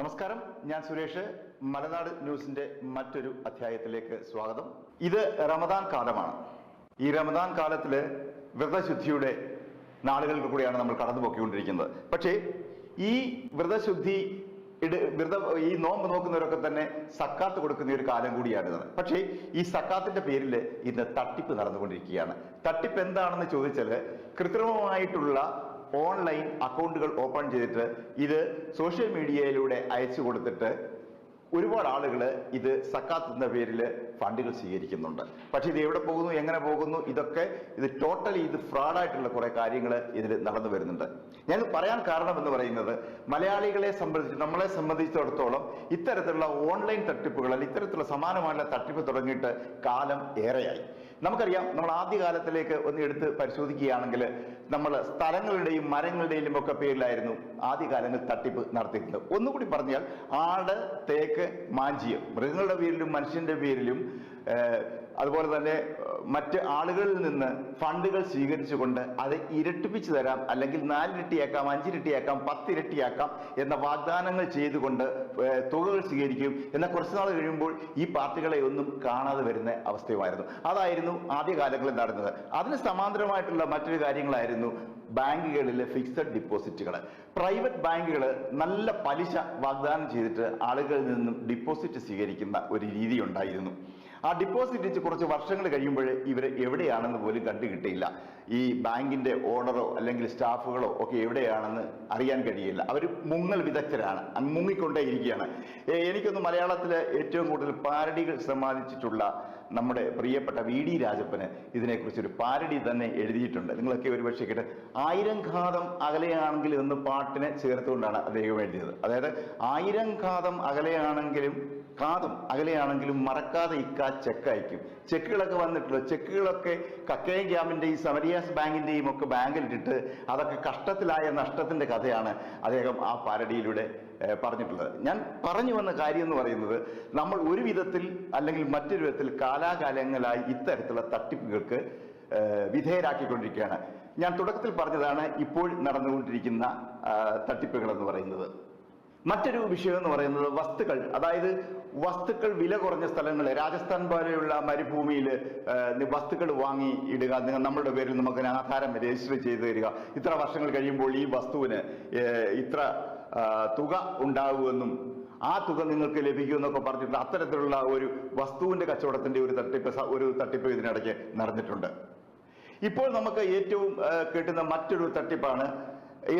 നമസ്കാരം, ഞാൻ സുരേഷ്. മലനാട് ന്യൂസിന്റെ മറ്റൊരു അധ്യായത്തിലേക്ക് സ്വാഗതം. ഇത് റമദാൻ കാലമാണ്. ഈ റമദാൻ കാലത്തില് വ്രതശുദ്ധിയുടെ നാളുകൾക്ക് കൂടിയാണ് നമ്മൾ കടന്നുപോയിക്കൊണ്ടിരിക്കുന്നത്. പക്ഷേ ഈ വ്രതശുദ്ധി ഈ നോമ്പ് നോക്കുന്നവരൊക്കെ തന്നെ സക്കാത്ത് കൊടുക്കുന്ന ഒരു കാലം കൂടിയാണിത്. പക്ഷേ ഈ സക്കാത്തിന്റെ പേരിൽ ഇന്ന് തട്ടിപ്പ് നടന്നുകൊണ്ടിരിക്കുകയാണ്. തട്ടിപ്പ് എന്താണെന്ന് ചോദിച്ചാൽ, കൃത്രിമമായിട്ടുള്ള ഓൺലൈൻ അക്കൗണ്ടുകൾ ഓപ്പൺ ചെയ്തിട്ട് ഇത് സോഷ്യൽ മീഡിയയിലൂടെ അയച്ചു കൊടുത്തിട്ട് ഒരുപാട് ആളുകൾ ഇത് സക്കാത്ത് എന്ന പേരിൽ ഫണ്ടുകൾ സ്വീകരിക്കുന്നുണ്ട്. പക്ഷെ ഇത് എവിടെ പോകുന്നു, എങ്ങനെ പോകുന്നു, ഇത് ടോട്ടലി ഫ്രോഡായിട്ടുള്ള കുറെ കാര്യങ്ങൾ ഇതിൽ നടന്നു വരുന്നുണ്ട്. ഞാൻ പറയാൻ കാരണം എന്ന് പറയുന്നത്, നമ്മളെ സംബന്ധിച്ചിടത്തോളം ഇത്തരത്തിലുള്ള ഓൺലൈൻ തട്ടിപ്പുകൾ അല്ലെങ്കിൽ ഇത്തരത്തിലുള്ള സമാനമായുള്ള തട്ടിപ്പ് തുടങ്ങിയിട്ട് കാലം ഏറെയായി. നമുക്കറിയാം, നമ്മൾ ആദ്യകാലത്തിലേക്ക് ഒന്ന് എടുത്ത് പരിശോധിക്കുകയാണെങ്കിൽ നമ്മൾ സ്ഥലങ്ങളുടെയും മരങ്ങളുടെയും ഒക്കെ പേരിലായിരുന്നു ആദ്യകാലങ്ങളിൽ തട്ടിപ്പ് നടത്തിയിരുന്നത്. ഒന്നുകൂടി പറഞ്ഞാൽ, ആട്, തേക്ക്, മാഞ്ചിയം, മൃഗങ്ങളുടെ പേരിലും മനുഷ്യന്റെ പേരിലും അതുപോലെ തന്നെ മറ്റ് ആളുകളിൽ നിന്ന് ഫണ്ടുകൾ സ്വീകരിച്ചുകൊണ്ട് അത് ഇരട്ടിപ്പിച്ചു തരാം, അല്ലെങ്കിൽ 4 ഇരട്ടിയാക്കാം, 5 ഇരട്ടിയാക്കാം, 10 ഇരട്ടിയാക്കാം എന്ന വാഗ്ദാനങ്ങൾ ചെയ്തുകൊണ്ട് തുകകൾ സ്വീകരിക്കും. എന്നാൽ കുറച്ചു നാൾ കഴിയുമ്പോൾ ഈ പാർട്ടികളെ ഒന്നും കാണാതെ വരുന്ന അവസ്ഥയുമായിരുന്നു. അതായിരുന്നു ആദ്യകാലങ്ങളിൽ നടന്നത്. അതിന് സമാന്തരമായിട്ടുള്ള മറ്റൊരു കാര്യങ്ങളായിരുന്നു ബാങ്കുകളിലെ ഫിക്സഡ് ഡിപ്പോസിറ്റുകൾ. പ്രൈവറ്റ് ബാങ്കുകൾ നല്ല പലിശ വാഗ്ദാനം ചെയ്തിട്ട് ആളുകളിൽ നിന്നും ഡിപ്പോസിറ്റ് സ്വീകരിക്കുന്ന ഒരു രീതി ഉണ്ടായിരുന്നു. ആ ഡിപ്പോസിറ്റ് വെച്ച് കുറച്ച് വർഷങ്ങൾ കഴിയുമ്പോൾ ഇവർ എവിടെയാണെന്ന് പോലും കണ്ടുകിട്ടിയില്ല. ഈ ബാങ്കിന്റെ ഓണറോ അല്ലെങ്കിൽ സ്റ്റാഫുകളോ ഒക്കെ എവിടെയാണെന്ന് അറിയാൻ കഴിയില്ല. അവർ മുങ്ങൽ വിദഗ്ധരാണ്, മുങ്ങിക്കൊണ്ടേ ഇരിക്കുകയാണ്. എനിക്കൊന്ന് മലയാളത്തിലെ ഏറ്റവും കൂടുതൽ പാരഡികൾ സമ്മാനിച്ചിട്ടുള്ള നമ്മുടെ പ്രിയപ്പെട്ട VD രാജപ്പന് ഇതിനെക്കുറിച്ചൊരു പാരഡി തന്നെ എഴുതിയിട്ടുണ്ട്. നിങ്ങളൊക്കെ ഒരുപക്ഷെ കേട്ട് 1000 ഘാതം അകലെയാണെങ്കിലും എന്ന് പാട്ടിനെ ചേർത്തുകൊണ്ടാണ് അദ്ദേഹം എഴുതിയത്. അതായത് 1000 ഘാതം അകലെയാണെങ്കിലും മറക്കാതെ ചെക്ക് അയക്കും. ചെക്കുകളൊക്കെ വന്നിട്ടുള്ള ചെക്കുകളൊക്കെ കക്കയം ക്യാമ്പിന്റെയും സമരിയാസ് ബാങ്കിന്റെയും ഒക്കെ ബാങ്കിലിട്ടിട്ട് അതൊക്കെ കഷ്ടത്തിലായ നഷ്ടത്തിന്റെ കഥയാണ് അദ്ദേഹം ആ പാരഡിയിലൂടെ പറഞ്ഞിട്ടുള്ളത്. ഞാൻ പറഞ്ഞു വന്ന കാര്യം എന്ന് പറയുന്നത്, നമ്മൾ ഒരു വിധത്തിൽ അല്ലെങ്കിൽ മറ്റൊരു വിധത്തിൽ കാലാകാലങ്ങളായി ഇത്തരത്തിലുള്ള തട്ടിപ്പുകൾക്ക് വിധേയരാക്കിക്കൊണ്ടിരിക്കുകയാണ്. ഞാൻ തുടക്കത്തിൽ പറഞ്ഞതാണ് ഇപ്പോൾ നടന്നുകൊണ്ടിരിക്കുന്ന തട്ടിപ്പുകൾ എന്ന് പറയുന്നത്. മറ്റൊരു വിഷയം എന്ന് പറയുന്നത് വസ്തുക്കൾ, അതായത് വസ്തുക്കൾ വില കുറഞ്ഞ സ്ഥലങ്ങൾ, രാജസ്ഥാൻ പോലെയുള്ള മരുഭൂമിയിൽ വസ്തുക്കൾ വാങ്ങി ഇടുക, നമ്മളുടെ പേരിൽ നമുക്ക് ആധാരം രജിസ്റ്റർ ചെയ്ത് തരിക, ഇത്ര വർഷങ്ങൾ കഴിയുമ്പോൾ ഈ വസ്തുവിന് ഇത്ര തുക ഉണ്ടാകുമെന്നും ആ തുക നിങ്ങൾക്ക് ലഭിക്കുമെന്നൊക്കെ പറഞ്ഞിട്ട് അത്തരത്തിലുള്ള ഒരു വസ്തുവിന്റെ കച്ചവടത്തിന്റെ ഒരു തട്ടിപ്പ് ഇതിനിടയ്ക്ക് നടന്നിട്ടുണ്ട്. ഇപ്പോൾ നമുക്ക് ഏറ്റവും കിട്ടുന്ന മറ്റൊരു തട്ടിപ്പാണ്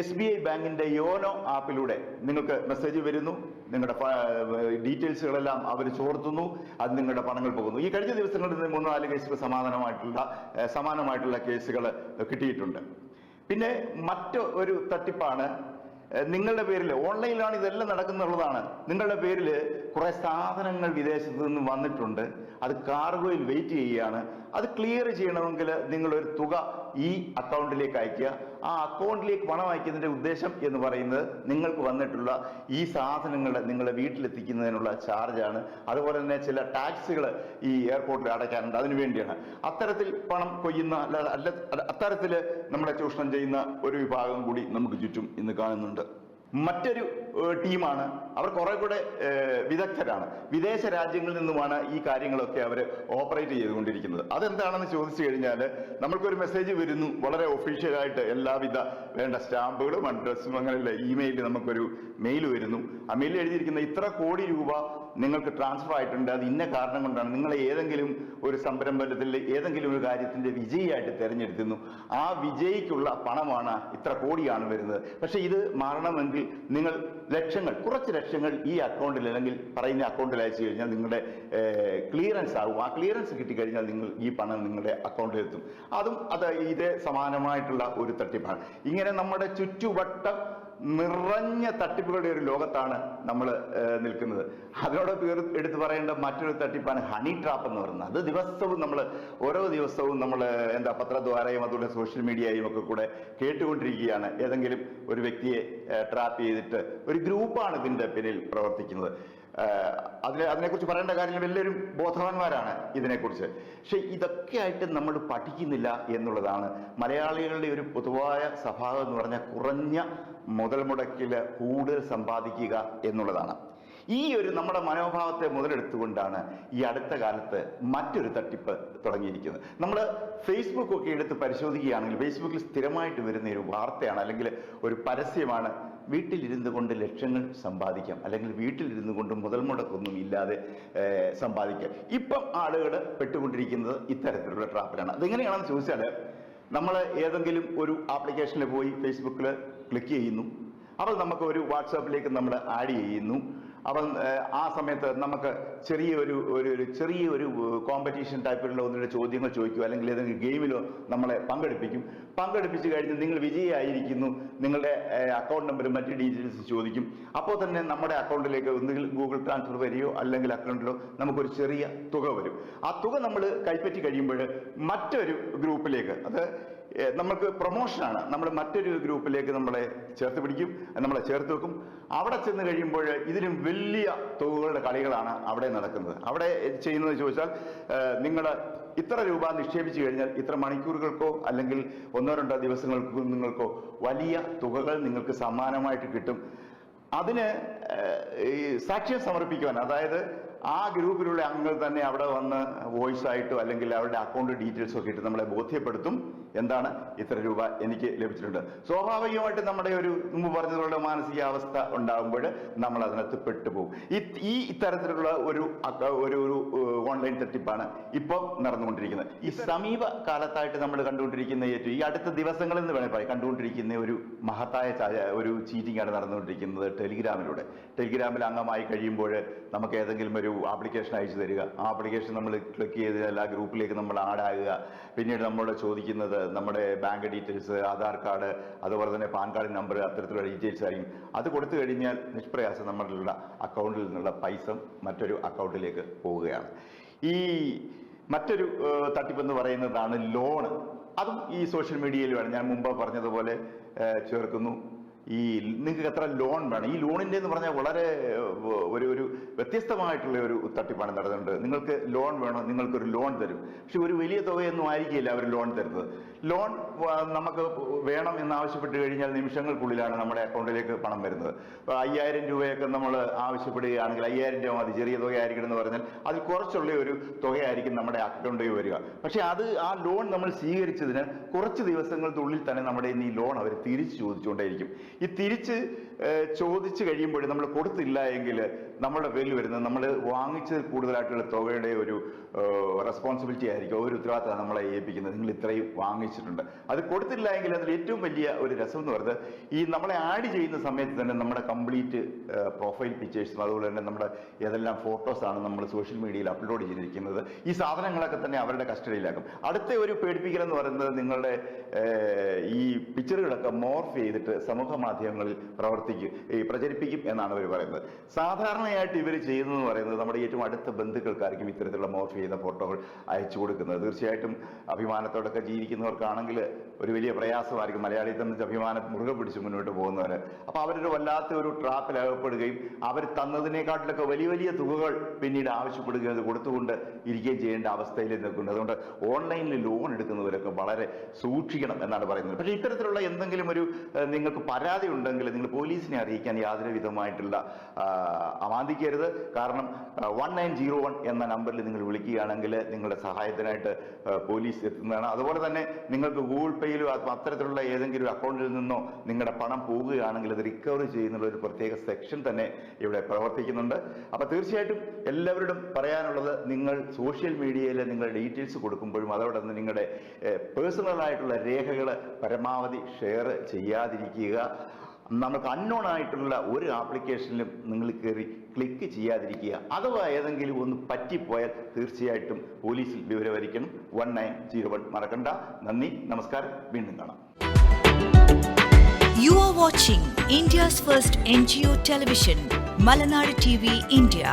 SBI ബാങ്കിന്റെ യോനോ ആപ്പിലൂടെ നിങ്ങൾക്ക് മെസ്സേജ് വരുന്നു, നിങ്ങളുടെ ഡീറ്റെയിൽസുകളെല്ലാം അവർ ചോർത്തുന്നു, അത് നിങ്ങളുടെ പണങ്ങൾ പോകുന്നു. ഈ കഴിഞ്ഞ ദിവസങ്ങളിൽ 3-4 കേസുകൾ സമാനമായിട്ടുള്ള കേസുകൾ കിട്ടിയിട്ടുണ്ട്. പിന്നെ മറ്റൊരു തട്ടിപ്പാണ്, നിങ്ങളുടെ പേരിൽ ഓൺലൈനിലാണ് ഇതെല്ലാം നടക്കുന്നുള്ളതാണ്. നിങ്ങളുടെ പേരിൽ കുറെ സാധനങ്ങൾ വിദേശത്ത് നിന്ന് വന്നിട്ടുണ്ട്, അത് കാർഗോയിൽ വെയിറ്റ് ചെയ്യുകയാണ്. അത് ക്ലിയർ ചെയ്യണമെങ്കിൽ നിങ്ങളൊരു തുക ഈ അക്കൗണ്ടിലേക്ക് അയക്കുക. ആ അക്കൗണ്ടിലേക്ക് പണം അയക്കുന്നതിന്റെ ഉദ്ദേശം എന്ന് പറയുന്നത്, നിങ്ങൾക്ക് വന്നിട്ടുള്ള ഈ സാധനങ്ങൾ നിങ്ങളുടെ വീട്ടിലെത്തിക്കുന്നതിനുള്ള ചാർജാണ്. അതുപോലെ തന്നെ ചില ടാക്സുകൾ ഈ എയർപോർട്ടിൽ അടയ്ക്കാനുണ്ട്, അതിനു വേണ്ടിയാണ്. അത്തരത്തിൽ പണം കൊയ്യുന്ന അത്തരത്തിൽ നമ്മുടെ ചൂഷണം ചെയ്യുന്ന ഒരു വിഭാഗം കൂടി നമുക്ക് ചുറ്റും ഇന്ന് കാണുന്നുണ്ട്. മറ്റൊരു ടീമാണ്, അവർ കുറെ കൂടെ വിദഗ്ധരാണ്. വിദേശ രാജ്യങ്ങളിൽ നിന്നുമാണ് ഈ കാര്യങ്ങളൊക്കെ അവർ ഓപ്പറേറ്റ് ചെയ്തുകൊണ്ടിരിക്കുന്നത്. അതെന്താണെന്ന് ചോദിച്ചു കഴിഞ്ഞാൽ, നമ്മൾക്കൊരു മെസ്സേജ് വരുന്നു, വളരെ ഒഫീഷ്യലായിട്ട് എല്ലാവിധ വേണ്ട സ്റ്റാമ്പുകളും അഡ്രസ്സും അങ്ങനെയുള്ള ഇമെയിലിൽ നമുക്കൊരു മെയിൽ വരുന്നു. ആ മെയിൽ എഴുതിയിരിക്കുന്ന ഇത്ര കോടി രൂപ നിങ്ങൾക്ക് ട്രാൻസ്ഫർ ആയിട്ടുണ്ട്, അത് ഇന്ന കാരണം കൊണ്ടാണ്, നിങ്ങൾ ഏതെങ്കിലും ഒരു സംരംഭത്തിൽ ഏതെങ്കിലും ഒരു കാര്യത്തിന്റെ വിജയിയായിട്ട് തിരഞ്ഞെടുക്കുന്നു, ആ വിജയിക്കുള്ള പണമാണ് ഇത്ര കോടിയാണ് വരുന്നത്. പക്ഷെ ഇത് മാറണമെങ്കിൽ നിങ്ങൾ കുറച്ച് ലക്ഷങ്ങൾ ഈ അക്കൗണ്ടിൽ അല്ലെങ്കിൽ പറയുന്ന അക്കൗണ്ടിൽ അയച്ചു കഴിഞ്ഞാൽ നിങ്ങളുടെ ക്ലിയറൻസ് ആകും. ആ ക്ലിയറൻസ് കിട്ടിക്കഴിഞ്ഞാൽ ഈ പണം നിങ്ങളുടെ അക്കൗണ്ടിൽ എത്തും. ഇതേ സമാനമായിട്ടുള്ള ഒരു തട്ടിപ്പാണ്. ഇങ്ങനെ നമ്മുടെ ചുറ്റുവട്ടം നിറഞ്ഞ തട്ടിപ്പുകളുടെ ഒരു ലോകത്താണ് നമ്മൾ നിൽക്കുന്നത്. അതിനോടൊപ്പം എടുത്തു പറയേണ്ട മറ്റൊരു തട്ടിപ്പാണ് ഹണി ട്രാപ്പ് എന്ന് പറയുന്നത്. അത് ഓരോ ദിവസവും നമ്മൾ പത്രദ്വാരയും അതുപോലെ സോഷ്യൽ മീഡിയയും ഒക്കെ കൂടെ കേട്ടുകൊണ്ടിരിക്കുകയാണ്. ഏതെങ്കിലും ഒരു വ്യക്തിയെ ട്രാപ്പ് ചെയ്തിട്ട് ഒരു ഗ്രൂപ്പാണ് ഇതിന്റെ പിന്നിൽ പ്രവർത്തിക്കുന്നത്. അതിനെക്കുറിച്ച് പറയേണ്ട കാര്യങ്ങൾ എല്ലാവരും ബോധവാന്മാരാണ് ഇതിനെക്കുറിച്ച്. പക്ഷെ ഇതൊക്കെ ആയിട്ട് നമ്മൾ പഠിക്കുന്നില്ല എന്നുള്ളതാണ് മലയാളികളുടെ ഒരു പൊതുവായ സ്വഭാവം എന്ന് പറഞ്ഞാൽ കുറഞ്ഞ മുതൽ മുടക്കിൽ കൂടുതൽ സമ്പാദിക്കുക എന്നുള്ളതാണ്. ഈ ഒരു നമ്മുടെ മനോഭാവത്തെ മുതലെടുത്തുകൊണ്ടാണ് ഈ അടുത്ത കാലത്ത് മറ്റൊരു തട്ടിപ്പ് തുടങ്ങിയിരിക്കുന്നത്. നമ്മൾ ഫേസ്ബുക്ക് ഒക്കെ എടുത്ത് പരിശോധിക്കുകയാണെങ്കിൽ ഫേസ്ബുക്കിൽ സ്ഥിരമായിട്ട് വരുന്ന ഒരു വാർത്തയാണ് അല്ലെങ്കിൽ ഒരു പരസ്യമാണ്, വീട്ടിലിരുന്നു കൊണ്ട് ലക്ഷങ്ങൾ സമ്പാദിക്കാം, അല്ലെങ്കിൽ വീട്ടിലിരുന്നു കൊണ്ട് മുതൽ മുടക്കൊന്നും ഇല്ലാതെ സമ്പാദിക്കാം. ഇപ്പം ആളുകൾ പെട്ടുകൊണ്ടിരിക്കുന്നത് ഇത്തരത്തിലുള്ള ട്രാപ്പിലാണ്. അതെങ്ങനെയാണെന്ന് ചോദിച്ചാൽ, നമ്മൾ ഏതെങ്കിലും ഒരു ആപ്ലിക്കേഷനിൽ പോയി ഫേസ്ബുക്കിൽ ക്ലിക്ക് ചെയ്യുന്നു, അപ്പോൾ നമുക്ക് ഒരു വാട്സാപ്പിലേക്ക് നമ്മൾ ആഡ് ചെയ്യുന്നു. അപ്പം ആ സമയത്ത് നമുക്ക് ചെറിയൊരു കോമ്പറ്റീഷൻ ടൈപ്പിലുള്ള ഒന്നിൻ്റെ ചോദ്യങ്ങൾ ചോദിക്കുക, അല്ലെങ്കിൽ ഏതെങ്കിലും ഗെയിമിലോ നമ്മളെ പങ്കെടുപ്പിച്ച് കഴിഞ്ഞ് നിങ്ങൾ വിജയിയായിരിക്കുന്നു, നിങ്ങളുടെ അക്കൗണ്ട് നമ്പറും മറ്റ് ഡീറ്റെയിൽസ് ചോദിക്കും. അപ്പോൾ തന്നെ നമ്മുടെ അക്കൗണ്ടിലേക്ക് ഒന്നുകിൽ ഗൂഗിൾ ട്രാൻസ്ഫർ വരികയോ അല്ലെങ്കിൽ അക്കൗണ്ടിലോ നമുക്കൊരു ചെറിയ തുക വരും. ആ തുക നമ്മൾ കൈപ്പറ്റി കഴിയുമ്പോൾ മറ്റൊരു ഗ്രൂപ്പിലേക്ക്, അത് നമുക്ക് പ്രൊമോഷനാണ്, നമ്മൾ മറ്റൊരു ഗ്രൂപ്പിലേക്ക് നമ്മളെ ചേർത്ത് വെക്കും. അവിടെ ചെന്ന് കഴിയുമ്പോൾ ഇതിലും വലിയ തുകകളുടെ കളികളാണ് അവിടെ നടക്കുന്നത്. അവിടെ ചെയ്യുന്നത് ചോദിച്ചാൽ, നിങ്ങൾ ഇത്ര രൂപ നിക്ഷേപിച്ചു കഴിഞ്ഞാൽ ഇത്ര മണിക്കൂറുകൾക്കോ അല്ലെങ്കിൽ 1-2 ദിവസങ്ങൾക്കോ നിങ്ങൾക്കോ വലിയ തുകകൾ നിങ്ങൾക്ക് സമ്മാനമായിട്ട് കിട്ടും. അതിന് ഈ സാക്ഷ്യം സമർപ്പിക്കുവാൻ, അതായത് ആ ഗ്രൂപ്പിലുള്ള അംഗങ്ങൾ തന്നെ അവിടെ വന്ന് വോയിസ് ആയിട്ടോ അല്ലെങ്കിൽ അവരുടെ അക്കൗണ്ട് ഡീറ്റെയിൽസോ ഒക്കെ ഇട്ട് നമ്മളെ ബോധ്യപ്പെടുത്തും, എന്താണ് ഇത്ര രൂപ എനിക്ക് ലഭിച്ചിട്ടുണ്ട്. സ്വാഭാവികമായിട്ട് നമ്മുടെ ഒരു മുമ്പ് പറഞ്ഞതുപോലെ മാനസികാവസ്ഥ ഉണ്ടാകുമ്പോൾ നമ്മൾ അതിനകത്ത് പെട്ടുപോകും. ഈ ഇത്തരത്തിലുള്ള ഒരു ഓൺലൈൻ തട്ടിപ്പാണ് ഇപ്പം നടന്നുകൊണ്ടിരിക്കുന്നത്. ഈ സമീപ കാലത്തായിട്ട് നമ്മൾ കണ്ടുകൊണ്ടിരിക്കുന്ന ഈ അടുത്ത ദിവസങ്ങളിൽ നിന്ന് വേണേൽ കണ്ടുകൊണ്ടിരിക്കുന്ന ഒരു മഹത്തായ ഒരു ചീറ്റിംഗ് ആണ് നടന്നുകൊണ്ടിരിക്കുന്നത് ടെലിഗ്രാമിൽ അംഗമായി കഴിയുമ്പോൾ നമുക്ക് ഏതെങ്കിലും ഒരു ആപ്ലിക്കേഷൻ അയച്ചു തരിക. ആ ആപ്ലിക്കേഷൻ നമ്മൾ ക്ലിക്ക് ചെയ്താൽ ആ ഗ്രൂപ്പിലേക്ക് നമ്മൾ ആഡ് ആകുക. പിന്നീട് നമ്മളോട് ചോദിക്കുന്നത് നമ്മുടെ ബാങ്ക് ഡീറ്റെയിൽസ്, ആധാർ കാർഡ്, അതുപോലെ തന്നെ പാൻ കാർഡ് നമ്പർ, അത്തരത്തിലുള്ള ഡീറ്റെയിൽസ് ആയിരിക്കും. അത് കൊടുത്തു കഴിഞ്ഞാൽ നിഷ്പ്രയാസം നമ്മളുടെ അക്കൗണ്ടിൽ നിന്നുള്ള പൈസ മറ്റൊരു അക്കൗണ്ടിലേക്ക് പോവുകയാണ്. ഈ മറ്റൊരു തട്ടിപ്പെന്ന് പറയുന്നതാണ് ലോണ്. അതും ഈ സോഷ്യൽ മീഡിയയിൽ വേണം, ഞാൻ മുമ്പ് പറഞ്ഞതുപോലെ ചേർക്കുന്നു. നിങ്ങൾക്ക് എത്ര ലോൺ വേണം, ഈ ലോണിൻ്റെ എന്ന് പറഞ്ഞാൽ വളരെ ഒരു വ്യത്യസ്തമായിട്ടുള്ള ഒരു തട്ടിപ്പാണ് നടന്നിട്ടുണ്ട്. നിങ്ങൾക്ക് ലോൺ വേണം, നിങ്ങൾക്കൊരു ലോൺ തരും. പക്ഷെ ഒരു വലിയ തുകയൊന്നും ആയിരിക്കില്ല അവർ ലോൺ തരുന്നത്. ലോൺ നമുക്ക് വേണം എന്നാവശ്യപ്പെട്ട് കഴിഞ്ഞാൽ നിമിഷങ്ങൾക്കുള്ളിലാണ് നമ്മുടെ അക്കൗണ്ടിലേക്ക് പണം വരുന്നത്. 5000 രൂപയൊക്കെ നമ്മൾ ആവശ്യപ്പെടുകയാണെങ്കിൽ 5000 രൂപ മതി, ചെറിയ തുകയായിരിക്കണം എന്ന് പറഞ്ഞാൽ അതിൽ കുറച്ചുള്ള ഒരു തുകയായിരിക്കും നമ്മുടെ അക്കൗണ്ടിൽ വരിക. പക്ഷെ ആ ലോൺ നമ്മൾ സ്വീകരിച്ചതിന് കുറച്ച് ദിവസങ്ങൾക്കുള്ളിൽ തന്നെ നമ്മുടെ ഈ ലോൺ അവർ തിരിച്ചു ചോദിച്ചുകൊണ്ടേയിരിക്കും. ഈ തിരിച്ച് ചോദിച്ചു കഴിയുമ്പോൾ നമ്മൾ കൊടുത്തില്ല എങ്കിൽ നമ്മുടെ പേരിൽ വരുന്നത് നമ്മൾ വാങ്ങിച്ചതിൽ കൂടുതലായിട്ടുള്ള തുകയുടെ ഒരു റെസ്പോൺസിബിലിറ്റി ആയിരിക്കും, ഒരു ഉത്തരവാദിത്തം നമ്മളെ ഏൽപ്പിക്കുന്നത്. നിങ്ങൾ ഇത്രയും വാങ്ങിച്ചിട്ടുണ്ട്, അത് കൊടുത്തില്ല എങ്കിൽ അതിൽ ഏറ്റവും വലിയ ഒരു രസം എന്ന് പറയുന്നത് ഈ നമ്മളെ ആഡ് ചെയ്യുന്ന സമയത്ത് തന്നെ നമ്മുടെ കംപ്ലീറ്റ് പ്രൊഫൈൽ പിക്ചേഴ്സും അതുപോലെ തന്നെ നമ്മുടെ ഏതെല്ലാം ഫോട്ടോസാണ് നമ്മൾ സോഷ്യൽ മീഡിയയിൽ അപ്ലോഡ് ചെയ്തിരിക്കുന്നത്, ഈ സാധനങ്ങളൊക്കെ തന്നെ അവരുടെ കസ്റ്റഡിയിലാക്കും. അടുത്ത ഒരു പേടിപ്പിക്കലെന്ന് പറയുന്നത് നിങ്ങളുടെ ഈ പിക്ചറുകളൊക്കെ മോർഫ് ചെയ്തിട്ട് സമൂഹ മാധ്യമങ്ങളിൽ പ്രചരിപ്പിക്കും എന്നാണ് അവർ പറയുന്നത്. സാധാരണയായിട്ട് ഇവർ ചെയ്യുന്നതെന്ന് പറയുന്നത് നമ്മുടെ ഏറ്റവും അടുത്ത ബന്ധുക്കൾക്കായിരിക്കും ഇത്തരത്തിലുള്ള മോർഫ് ചെയ്ത ഫോട്ടോകൾ അയച്ചു കൊടുക്കുന്നത്. തീർച്ചയായിട്ടും അഭിമാനത്തോടൊക്കെ ജീവിക്കുന്നവർക്കാണെങ്കിൽ ഒരു വലിയ പ്രയാസമായിരിക്കും, മലയാളിയെ സംബന്ധിച്ച് അഭിമാനം മുറുകെ പിടിച്ച് മുന്നോട്ട് പോകുന്നവർ. അപ്പോൾ അവരൊരു വല്ലാത്ത ഒരു ട്രാപ്പിൽ അകപ്പെടുകയും അവർ തന്നതിനേക്കാട്ടിലൊക്കെ വലിയ വലിയ തുകകൾ പിന്നീട് ആവശ്യപ്പെടുകയും അത് കൊടുത്തുകൊണ്ട് ഇരിക്കുകയും ചെയ്യേണ്ട അവസ്ഥയിൽ നിൽക്കുന്നുണ്ട്. അതുകൊണ്ട് ഓൺലൈനിൽ ലോൺ എടുക്കുന്നവരൊക്കെ വളരെ സൂക്ഷിക്കണം എന്നാണ് പറയുന്നത്. പക്ഷേ ഇത്തരത്തിലുള്ള എന്തെങ്കിലും ഒരു നിങ്ങൾക്ക് പരാതി ഉണ്ടെങ്കിൽ നിങ്ങൾ പോലീസിനെ അറിയിക്കാൻ യാതൊരു വിധമായിട്ടുള്ള അമാന്തിക്കരുത്. കാരണം 1901 എന്ന നമ്പറിൽ നിങ്ങൾ വിളിക്കുകയാണെങ്കിൽ നിങ്ങളുടെ സഹായത്തിനായിട്ട് പോലീസ് എത്തുന്നതാണ്. അതുപോലെ തന്നെ നിങ്ങൾക്ക് ഗൂഗിൾ പേയിലോ അത്തരത്തിലുള്ള ഏതെങ്കിലും അക്കൗണ്ടിൽ നിന്നോ നിങ്ങളുടെ പണം പോവുകയാണെങ്കിൽ അത് റിക്കവർ ചെയ്യുന്നുള്ള ഒരു പ്രത്യേക സെക്ഷൻ തന്നെ ഇവിടെ പ്രവർത്തിക്കുന്നുണ്ട്. അപ്പോൾ തീർച്ചയായിട്ടും എല്ലാവരോടും പറയാനുള്ളത്, നിങ്ങൾ സോഷ്യൽ മീഡിയയിൽ നിങ്ങളുടെ ഡീറ്റെയിൽസ് കൊടുക്കുമ്പോഴും അതോടെ നിങ്ങളുടെ പേഴ്സണലായിട്ടുള്ള രേഖകൾ പരമാവധി ഷെയർ ചെയ്യാതിരിക്കുക. നമുക്ക് അൺനോൺ ആയിട്ടുള്ള ഒരു ആപ്ലിക്കേഷനിലും നിങ്ങൾ കയറി ക്ലിക്ക് ചെയ്യാതിരിക്കുക. അഥവാ ഏതെങ്കിലും ഒന്ന് പറ്റിപ്പോയാൽ തീർച്ചയായിട്ടും പോലീസിൽ വിവരമറിയിക്കണം. 1901 മറക്കണ്ട. നന്ദി, നമസ്കാരം, വീണ്ടും കാണാം. You are watching India's first NGO television, Malanadu TV India.